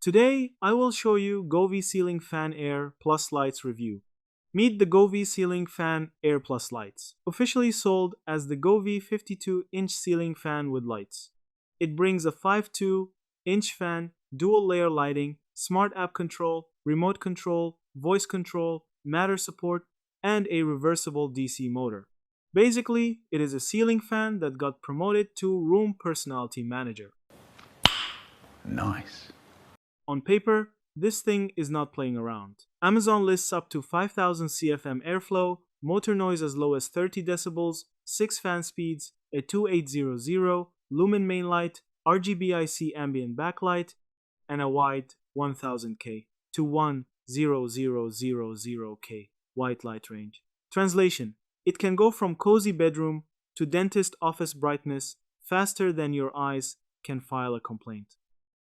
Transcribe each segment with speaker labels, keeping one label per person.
Speaker 1: Today, I will show you Govee Ceiling Fan Air Plus Lights review. Meet the Govee Ceiling Fan Air Plus Lights, officially sold as the Govee 52-inch ceiling fan with lights. It brings a 5.2-inch fan, dual layer lighting, smart app control, remote control, voice control, Matter support, and a reversible DC motor. Basically, it is a ceiling fan that got promoted to Room Personality Manager.
Speaker 2: Nice.
Speaker 1: On paper, this thing is not playing around. Amazon lists up to 5000 CFM airflow, motor noise as low as 30 decibels, 6 fan speeds, a 2800 lumen main light, RGBIC ambient backlight, and a wide 1000K to 10000K white light range. Translation: it can go from cozy bedroom to dentist office brightness faster than your eyes can file a complaint.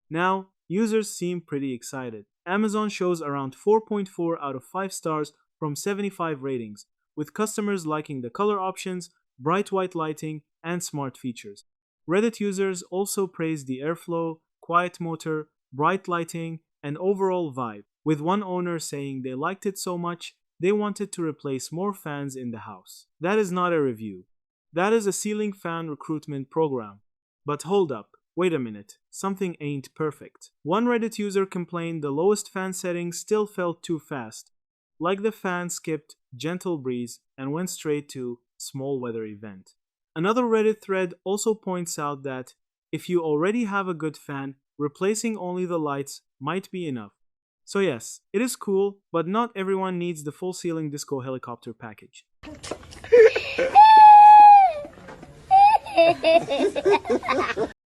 Speaker 1: Now, users seem pretty excited. Amazon shows around 4.4 out of 5 stars from 75 ratings, with customers liking the color options, bright white lighting, and smart features. Reddit users also praised the airflow, quiet motor, bright lighting, and overall vibe, with one owner saying they liked it so much they wanted to replace more fans in the house. That is not a review. That is a ceiling fan recruitment program. But hold up. Wait a minute, something ain't perfect. One Reddit user complained the lowest fan setting still felt too fast, like the fan skipped gentle breeze and went straight to small weather event. Another Reddit thread also points out that if you already have a good fan, replacing only the lights might be enough. So yes, it is cool, but not everyone needs the full ceiling disco helicopter package.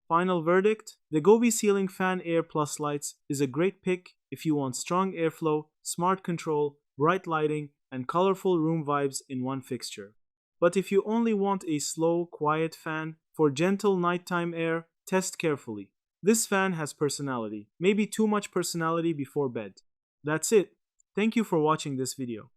Speaker 1: Final verdict: the Govee Ceiling Fan Air Plus Lights is a great pick if you want strong airflow, smart control, bright lighting, and colorful room vibes in one fixture. But if you only want a slow, quiet fan for gentle nighttime air, test carefully. This fan has personality, maybe too much personality before bed. That's it. Thank you for watching this video.